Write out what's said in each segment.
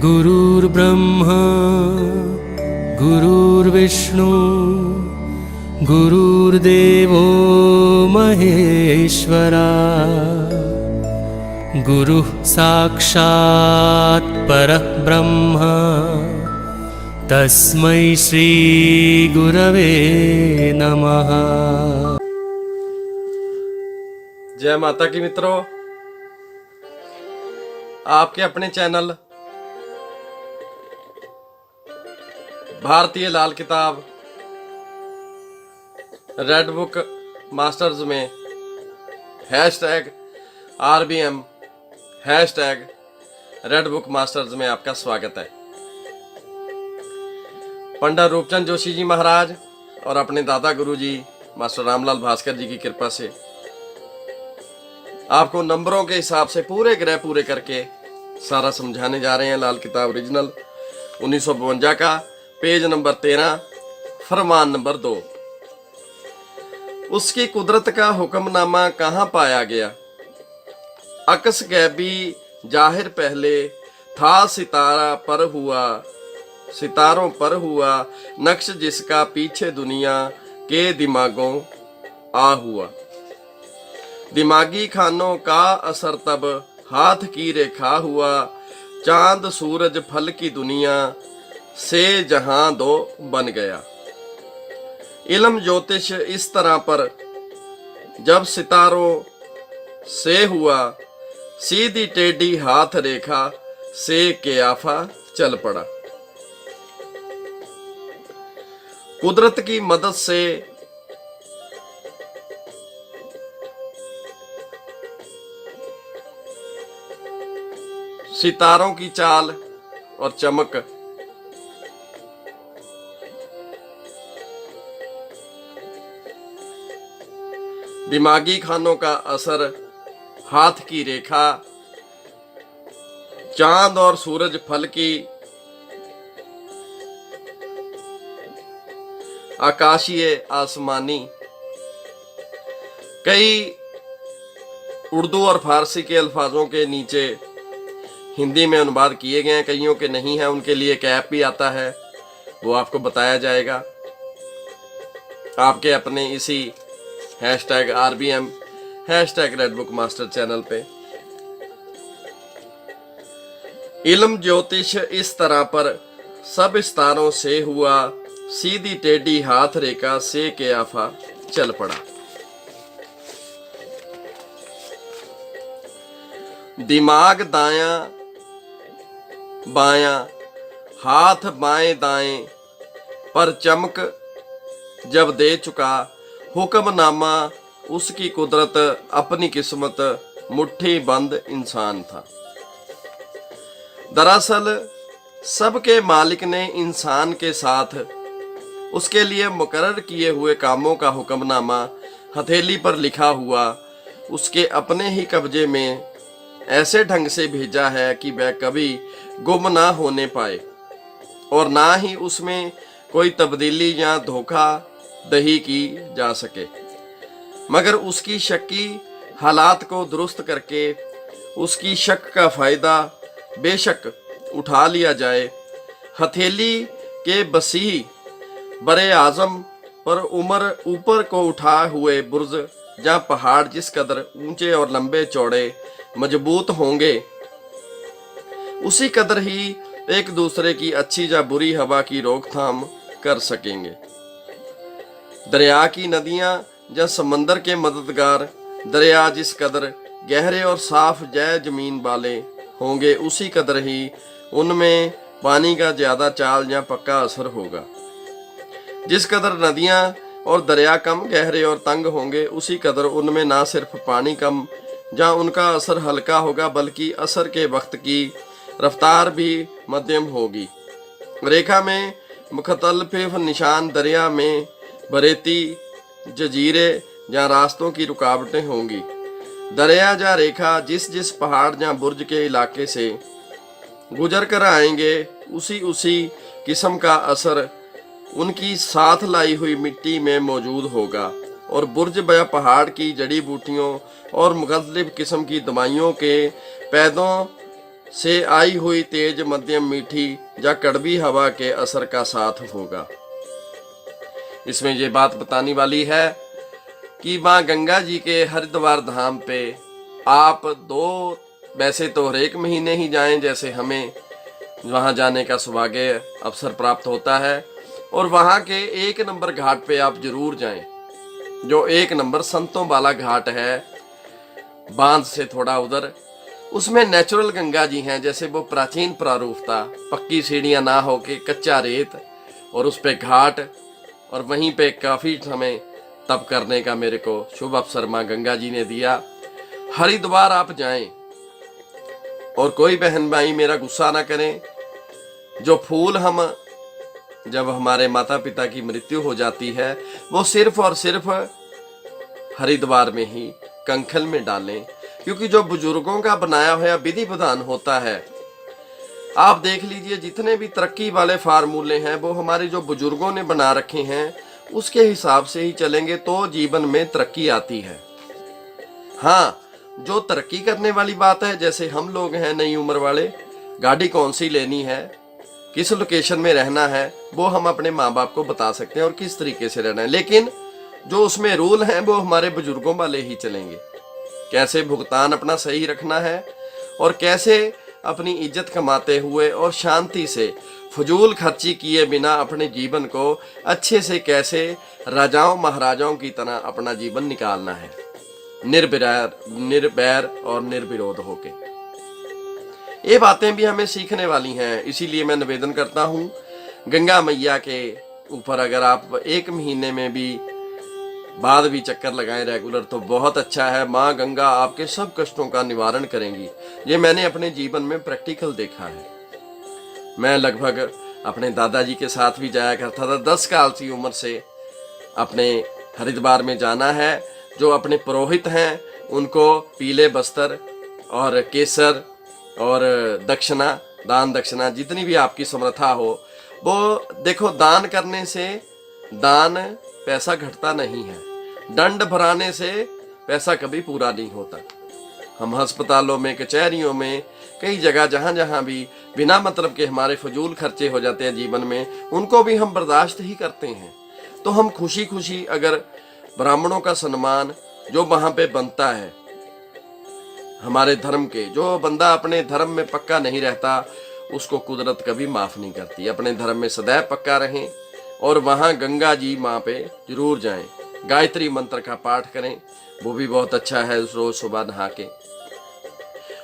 गुरुर्ब्रह्मा गुरुर्विष्णु गुरुर्देवो महेश्वरा गुरुः साक्षात् परब्रह्म तस्मै श्री गुरवे नमः। जय माता की मित्रों, आपके अपने चैनल भारतीय लाल किताब रेड बुक मास्टर्स में #RBM रेड बुक मास्टर्स में आपका स्वागत है। पंडित रूपचंद जोशी जी महाराज और अपने दादा गुरु जी मास्टर रामलाल भास्कर जी की कृपा से आपको नंबरों के हिसाब से पूरे ग्रह पूरे करके सारा समझाने जा रहे हैं। लाल किताब ओरिजिनल 1952 का पेज नंबर 13 फरमान नंबर 2। उसकी कुदरत का हुक्मनामा कहाँ पाया गया, अकस गैबी जाहिर पहले था सितारा पर हुआ, सितारों पर हुआ नक्श जिसका पीछे दुनिया के दिमागों आ हुआ। दिमागी खानों का असर तब हाथ की रेखा हुआ, चांद सूरज फल की दुनिया से जहां दो बन गया। इल्म ज्योतिष इस तरह पर जब सितारों से हुआ, सीधी टेढ़ी हाथ रेखा से क्याफा चल पड़ा। कुदरत की मदद से सितारों की चाल और चमक दिमागी खानों का असर, हाथ की रेखा, चांद और सूरज फल की आकाशीय आसमानी। कई उर्दू और फारसी के अल्फाजों के नीचे हिंदी में अनुवाद किए गए हैं, कईयों के नहीं है, उनके लिए एक ऐप भी आता है, वो आपको बताया जाएगा आपके अपने इसी #RBM red book master channel पे। इल्म ज्योतिष इस तरह पर सब सितारों से हुआ, सीधी टेढ़ी हाथ रेखा से क्याफा चल पड़ा। दिमाग दायां बायां, हाथ बाएं दाएं पर चमक जब दे चुका, हुक्मनामा उसकी कुदरत अपनी किस्मत मुट्ठी बंद इंसान था। दरअसल सबके मालिक ने इंसान के साथ उसके लिए मुकर्रर किए हुए कामों का हुक्मनामा हथेली पर लिखा हुआ उसके अपने ही कब्जे में ऐसे ढंग से भेजा है कि वह कभी गुम ना होने पाए और ना ही उसमें कोई तब्दीली या धोखा दही की जा सके, मगर उसकी शक्की हालात को दुरुस्त करके उसकी शक का फायदा बेशक उठा लिया जाए। हथेली के बसीह बरे आजम पर उम्र ऊपर को उठाए हुए बुर्ज या पहाड़ जिस कदर ऊंचे और लंबे चौड़े मजबूत होंगे, उसी कदर ही एक दूसरे की अच्छी या बुरी हवा की रोकथाम कर सकेंगे। दरिया की नदियां या समंदर के मददगार दरिया जिस कदर गहरे और साफ जय जमीन वाले होंगे, उसी कदर ही उनमें पानी का ज्यादा चाल या पक्का असर होगा। जिस कदर नदियां और दरिया कम गहरे और तंग होंगे, उसी कदर उनमें ना सिर्फ पानी कम या उनका असर हल्का होगा, बल्कि असर के वक्त की रफ्तार भी मध्यम होगी। रेखा में मुख्तलिफ निशान दरिया में बरेती जजीरे या रास्तों की रुकावटें होंगी। दरिया या रेखा जिस जिस पहाड़ या बुर्ज के इलाके से गुजर कर आएंगे, उसी किस्म का असर उनकी साथ लाई हुई मिट्टी में मौजूद होगा और बुर्ज या पहाड़ की जड़ी बूटियों और मुख्तलिफ किस्म की दवाइयों के पैदों से आई हुई तेज मध्यम मीठी या कड़वी हवा के असर का साथ होगा। इसमें ये बात बताने वाली है कि माँ गंगा जी के हरिद्वार धाम पे आप वैसे तो हर एक महीने ही जाएं, जैसे हमें वहां जाने का सौभाग्य अवसर प्राप्त होता है, और वहां के 1 नंबर घाट पे आप जरूर जाएं, जो 1 नंबर संतों वाला घाट है, बांध से थोड़ा उधर। उसमें नेचुरल गंगा जी हैं, जैसे वो प्राचीन प्रारूप था, पक्की सीढ़ियां ना होके कच्चा रेत और उस पे घाट, और वहीं पे काफी समय तप करने का मेरे को शुभ अवसर माँ गंगा जी ने दिया। हरिद्वार आप जाएं, और कोई बहन भाई मेरा गुस्सा ना करें, जो फूल हम जब हमारे माता पिता की मृत्यु हो जाती है वो सिर्फ और सिर्फ हरिद्वार में ही कंखल में डालें, क्योंकि जो बुजुर्गों का बनाया हुआ विधि विधान होता है, आप देख लीजिए जितने भी तरक्की वाले फार्मूले हैं वो हमारे जो बुजुर्गों ने बना रखे हैं, उसके हिसाब से ही चलेंगे तो जीवन में तरक्की आती है। हाँ, जो तरक्की करने वाली बात है, जैसे हम लोग हैं नई उम्र वाले, गाड़ी कौन सी लेनी है, किस लोकेशन में रहना है, वो हम अपने माँ बाप को बता सकते हैं और किस तरीके से रहना है, लेकिन जो उसमें रूल हैं वो हमारे बुजुर्गों वाले ही चलेंगे। कैसे भुगतान अपना सही रखना है और कैसे अपनी इज्जत कमाते हुए और शांति से फजूल खर्ची किए बिना अपने जीवन को अच्छे से कैसे राजाओं महाराजाओं की तरह अपना जीवन निकालना है, निर्बैर और निर्विरोध होके। ये बातें भी हमें सीखने वाली हैं, इसीलिए मैं निवेदन करता हूँ गंगा मैया के ऊपर अगर आप 1 महीने में भी बाद भी चक्कर लगाएं रेगुलर तो बहुत अच्छा है। माँ गंगा आपके सब कष्टों का निवारण करेंगी। ये मैंने अपने जीवन में प्रैक्टिकल देखा है। मैं लगभग अपने दादाजी के साथ भी जाया करता था। 10 साल की उम्र से अपने हरिद्वार में जाना है। जो अपने पुरोहित हैं उनको पीले वस्त्र और केसर और दक्षिणा, दान दक्षिणा जितनी भी आपकी समर्था हो, वो देखो, दान करने से दान पैसा घटता नहीं है, दंड भराने से पैसा कभी पूरा नहीं होता। हम अस्पतालों में, कचहरियों में, कई जगह जहां जहां भी बिना मतलब के हमारे फजूल खर्चे हो जाते हैं जीवन में, उनको भी हम बर्दाश्त ही करते हैं। तो हम खुशी खुशी अगर ब्राह्मणों का सम्मान जो वहां पे बनता है, हमारे धर्म के, जो बंदा अपने धर्म में पक्का नहीं रहता उसको कुदरत कभी माफ नहीं करती। अपने धर्म में सदैव पक्का रहें और वहां गंगा जी माँ पे जरूर जाएं। गायत्री मंत्र का पाठ करें, वो भी बहुत अच्छा है रोज सुबह नहा के,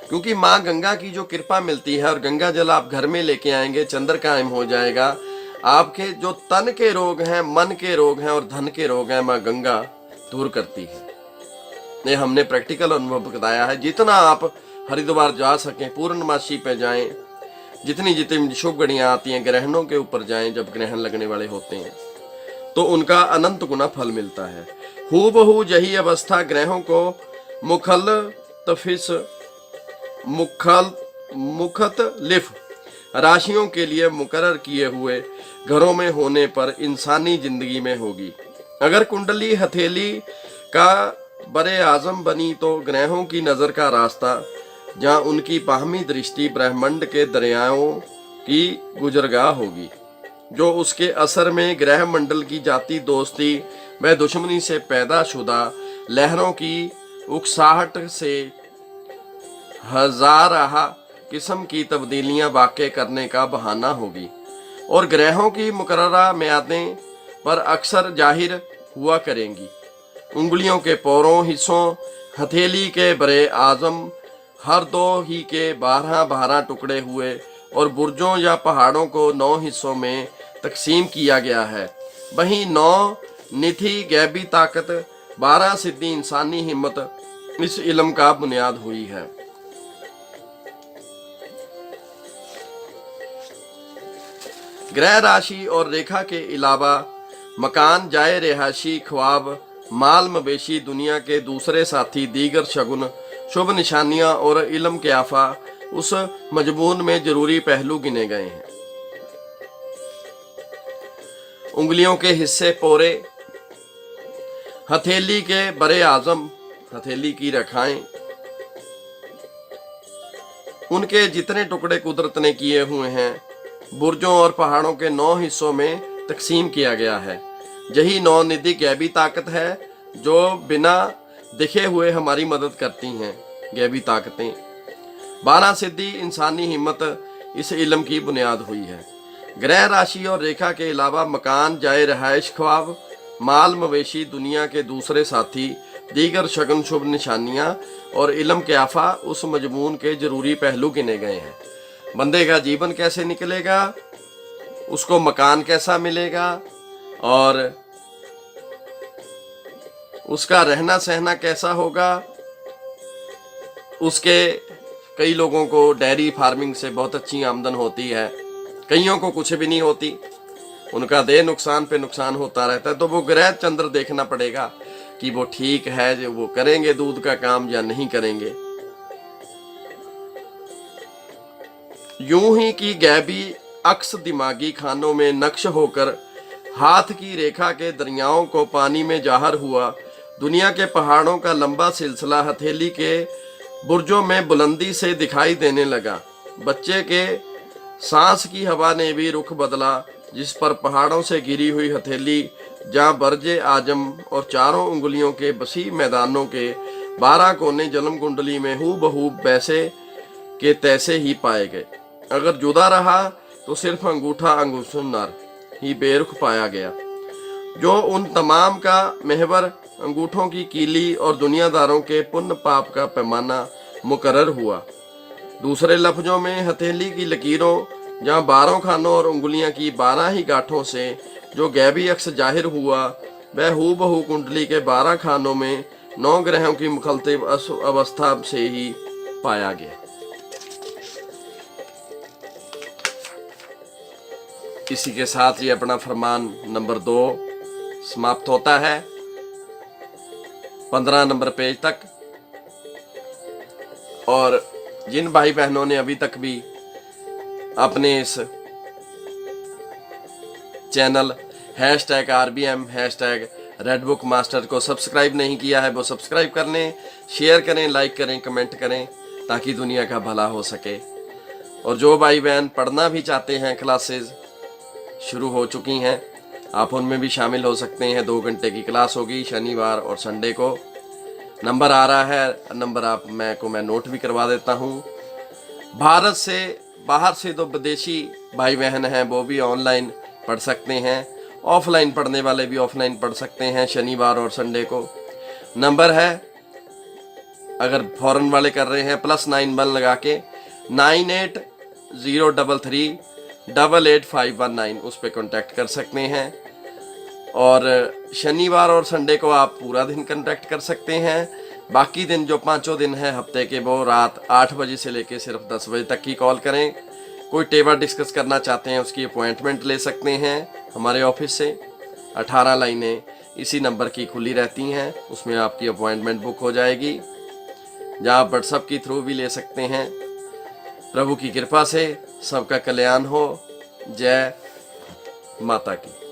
क्योंकि माँ गंगा की जो कृपा मिलती है और गंगा जल आप घर में लेके आएंगे, चंद्र कायम हो जाएगा। आपके जो तन के रोग हैं, मन के रोग हैं और धन के रोग हैं, माँ गंगा दूर करती है। ये हमने प्रैक्टिकल अनुभव बताया है। जितना आप हरिद्वार जा सकें, पूर्णमासी पे जाएं, जितनी जितनी शुभ घड़ियां आती हैं, ग्रहणों के ऊपर जाएं, जब ग्रहण लगने वाले होते हैं तो उनका अनंत गुना फल मिलता है। हूबहू यही अवस्था ग्रहों को मुखतलिफ राशियों के लिए मुकर्रर किए हुए घरों में होने पर इंसानी जिंदगी में होगी। अगर कुंडली हथेली का बरे आजम बनी तो ग्रहों की नजर का रास्ता, जहाँ उनकी बाहमी दृष्टि ब्रह्मांड के दरियाओं की गुजरगाह होगी, जो उसके असर में ग्रह मंडल की जाति दोस्ती व दुश्मनी से पैदा शुदा लहरों की उकसाहट से हजाराहा किस्म की तब्दीलियां वाक़ करने का बहाना होगी और ग्रहों की मुकर्ररा म्यादें पर अक्सर जाहिर हुआ करेंगी। उंगलियों के पौरों हिस्सों, हथेली के बरे आजम हर 2 ही के 12 टुकड़े हुए और बुर्जों या पहाड़ों को 9 हिस्सों में तकसीम किया गया है। वहीं 9 निथि गैबी ताकत, 12 सिद्धि इंसानी हिम्मत इस इल्म का बुनियाद हुई है। ग्रह राशि और रेखा के अलावा मकान, जाए रिहायशी, ख्वाब, माल मवेशी, दुनिया के दूसरे साथी, दीगर शगुन, शुभ निशानियां और इल्म के आफा उस मजमून में जरूरी पहलू गिने गए हैं। उंगलियों के हिस्से पोरे, हथेली के बरे आजम, हथेली की रेखाएं, उनके जितने टुकड़े कुदरत ने किए हुए हैं बुर्जों और पहाड़ों के 9 हिस्सों में तकसीम किया गया है। यही 9 निधि गैबी ताकत है जो बिना दिखे हुए हमारी मदद करती हैं। गैबी ताकतें 12 सिद्धि इंसानी हिम्मत इस इल्म की बुनियाद हुई है। ग्रह राशि और रेखा के अलावा मकान, जाए रहायश, ख्वाब, माल, मवेशी, दुनिया के दूसरे साथी, दीगर शगुन शुभ निशानियां और इल्म के आफा उस मजमून के जरूरी पहलू गिने गए हैं। बंदे का जीवन कैसे निकलेगा, उसको मकान कैसा मिलेगा और उसका रहना सहना कैसा होगा। उसके कई लोगों को डेयरी फार्मिंग से बहुत अच्छी आमदन होती है, कईयों को कुछ भी नहीं होती, उनका देह नुकसान पे नुकसान होता रहता है। तो वो ग्रह चंद्र देखना पड़ेगा कि वो ठीक है, जो वो करेंगे दूध का काम या नहीं करेंगे। यूं ही की गैबी अक्स दिमागी खानों में नक्श होकर हाथ की रेखा के दरियाओं को पानी में जाहिर हुआ। दुनिया के पहाड़ों का लंबा सिलसिला हथेली के बुर्जों में बुलंदी से दिखाई देने लगा। बच्चे के सांस की हवा ने भी रुख बदला, जिस पर पहाड़ों से गिरी हुई हथेली, जहाँ बरजे आजम और चारों उंगलियों के बसी मैदानों के 12 कोने जन्म कुंडली में हूबहू वैसे के तैसे ही पाए गए। अगर जुदा रहा तो सिर्फ अंगूठा अंगुशुन्नर ही बेरुख पाया गया, जो उन तमाम का महवर, अंगूठों की कीली और दुनियादारों के पुण्य पाप का पैमाना मुकर्रर हुआ। दूसरे लफ्जों में हथेली की लकीरों, जहाँ 12 खानों और उंगलियां की 12 ही गांठों से जो गैबी अक्स जाहिर हुआ, वह हूबहू कुंडली के 12 खानों में 9 ग्रहों की मुखलतिफ अवस्था से ही पाया गया। इसी के साथ ये अपना फरमान नंबर 2 समाप्त होता है 15 नंबर पेज तक। और जिन भाई बहनों ने अभी तक भी अपने इस चैनल #RBM #रेडबुक मास्टर को सब्सक्राइब नहीं किया है, वो सब्सक्राइब कर लें, शेयर करें, लाइक करें, कमेंट करें, ताकि दुनिया का भला हो सके। और जो भाई बहन पढ़ना भी चाहते हैं, क्लासेस शुरू हो चुकी हैं, आप उनमें भी शामिल हो सकते हैं। 2 घंटे की क्लास होगी शनिवार और संडे को। नंबर आ रहा है, नंबर मैं नोट भी करवा देता हूँ। भारत से बाहर से तो विदेशी भाई बहन हैं, वो भी ऑनलाइन पढ़ सकते हैं, ऑफलाइन पढ़ने वाले भी ऑफलाइन पढ़ सकते हैं शनिवार और संडे को। नंबर है, अगर फॉरेन वाले कर रहे हैं, +91 लगा के 9803388519 उस पर कॉन्टैक्ट कर सकते हैं। और शनिवार और संडे को आप पूरा दिन कांटेक्ट कर सकते हैं। बाकी दिन जो 5 दिन है हफ्ते के, वो रात 8 बजे से लेके सिर्फ 10 बजे तक की कॉल करें। कोई टेबल डिस्कस करना चाहते हैं, उसकी अपॉइंटमेंट ले सकते हैं हमारे ऑफिस से। 18 लाइनें इसी नंबर की खुली रहती हैं, उसमें आपकी अपॉइंटमेंट बुक हो जाएगी, जहाँ आप व्हाट्सएप के थ्रू भी ले सकते हैं। प्रभु की कृपा से सबका कल्याण हो। जय माता की।